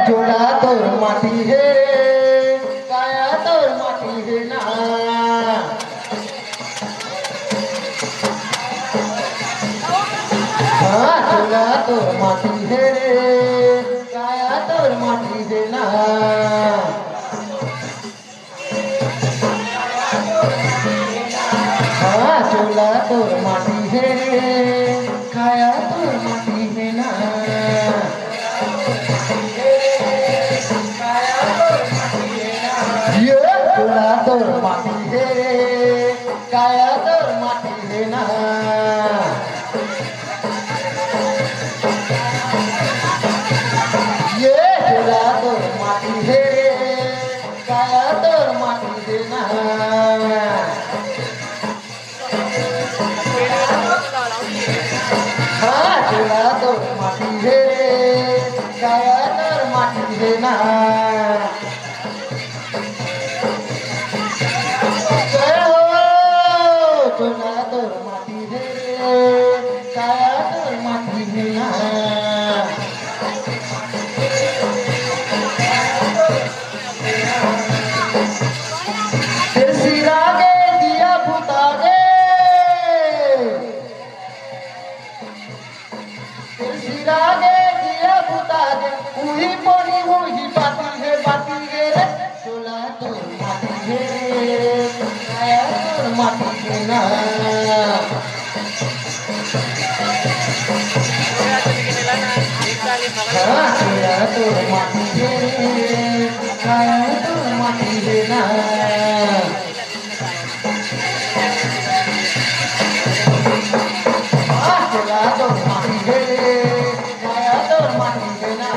চোলা তোর মাটি হে কায়া তোর মাটি হে না চোলা তোর মাটি হে কায়া তোর মাটি হে না চোলা তোর মাটি হে কায়া তোর মাটি হে না চোলা তোর মাটি হে কায়া তোর মাটি হে না চোলা তোর মাটি হে কায়া তোর মাটি হে না চোলা তোর মাটি হে কায়া তোর মাটি হে না চোলা তোর মাটি হে কায়া তোর মাটি হে না सिरागे दिया बुता दे सिरागे दिया बुता दे वही पनी वही बाती है रे चोला तोर माटी है काया तोर माटी है ना चोला तोर माटी है काया तोर माटी है ना चोला तोर माटी है काया तोर माटी है ना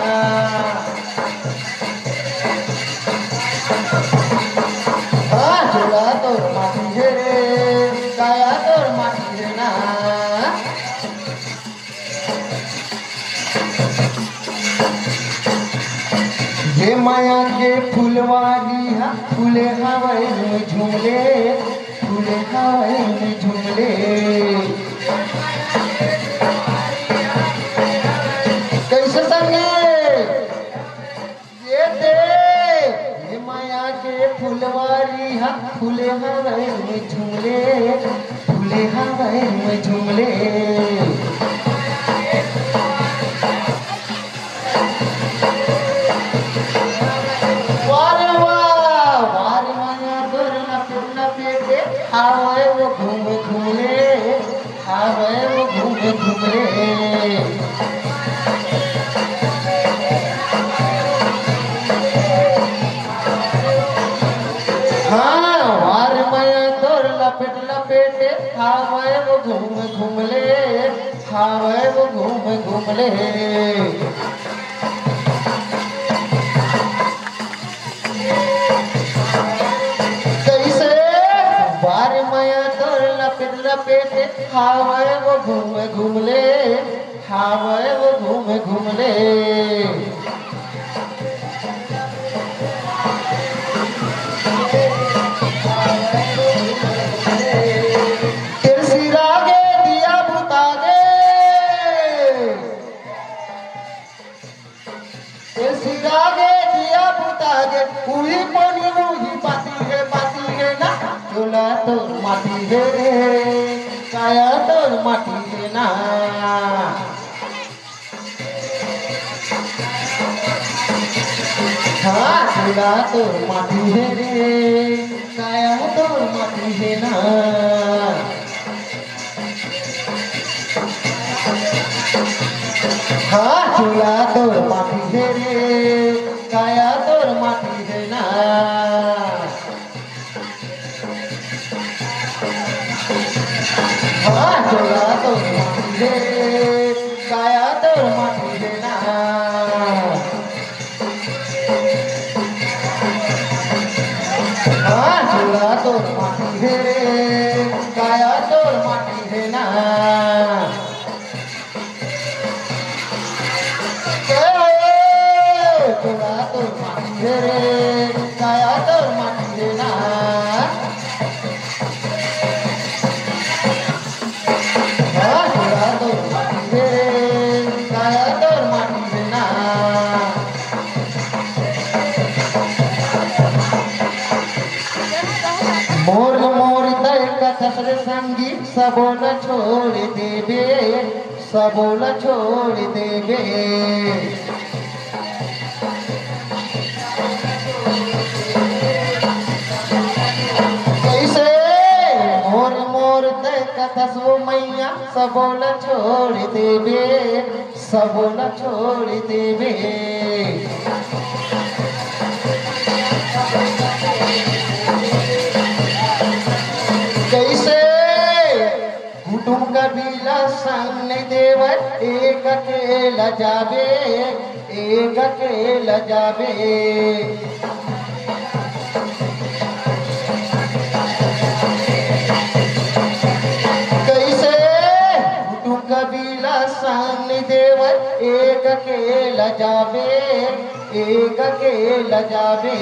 चोला तोर माटी है काया तोर माटी है ना ये माया के फुलवारी फूले हवाई में झूले फूले हवाई में झूले कैसे संगे ये माया के फुलवारी फूले हवाई में झूले फूले हवाई में झूले हावे वो घूमे घूमे हावे वो घूमे घूमे हाँ वार माया तोर लपेट लपेटे हावे वो घूमे घूमले हावे वो घूमे घूमले लपेटे हावे वो घूमे घूमले हावे वो घूमे घूमले तेरे सिरागे दिया बुता दे तेरे सिरागे दिया बुता दे वही पानी वही बाती है ना चोला तोर माटी है काया तोर माटी है ना चोला तोर माटी है काया तोर माटी है ना चोला तोर माटी है काया तोर माटी है ना चोला तोर माटी है काया तोर माटी है ना चोला तोर माटी है काया तोर माटी है ना चोला तोर माटी है काया तोर माटी है ना चोला तोर माटी है काया तोर माटी है ना मोर मोर तय कथर संगी सबोल छोड़ देबे, सबोल छोड़ देबे। कैसे मोर मोर तय कथस वो मैया सबोल छोड़ देबे, सबोल छोड़ देबे। कैसे कुटुम कबीला सामने देव एक अकेला जाबे, एक अकेला जाबे। कैसे कुटुम कबीला सामने देव एक अकेला जाबे, एक अकेला जाबे।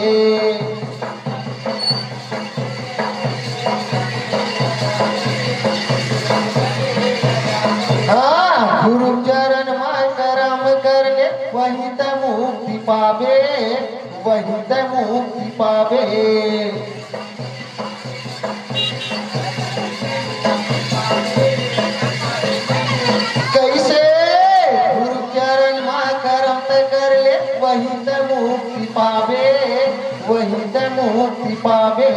गुरु चरण में कर्म करने वही त मुक्ति पावे, वही त मुक्ति पावे। कैसे गुरु चरण में कर्म कर ले वही त मुक्ति पावे, वही त मुक्ति पावे।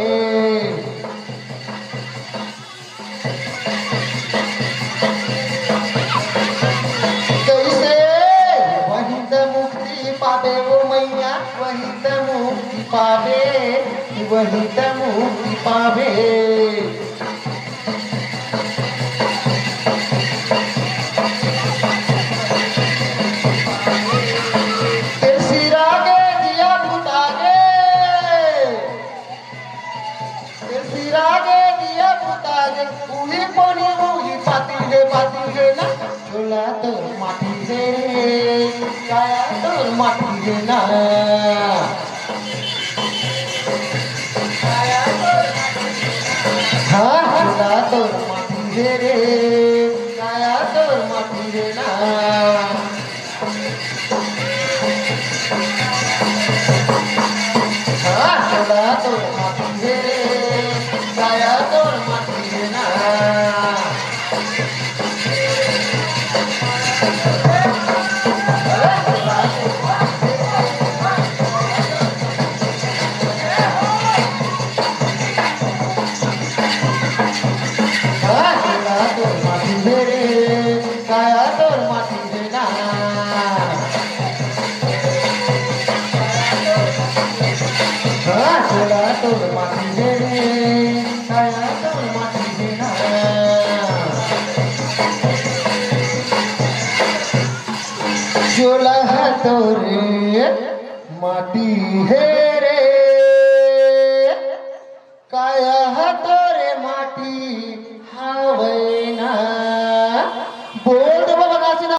पावे वो मैया वही त मुक्ति पावे, वही त मुक्ति पावे। सिरा के दिया बुता गे, सिरा के दिया बुता गे। उही पानी उही पाती है ना झोला तो माटी रे, काया तो माटी रे ना। हाँ झोला तो माटी रे, काया तो माटी रे ना। हाँ झोला तो माटी रे, काया तो माटी रे ना। काया तोर माटी रे ना। चोला तोर माटी रे, काया तोर माटी रे ना। चोला तोर माटी है रे, काया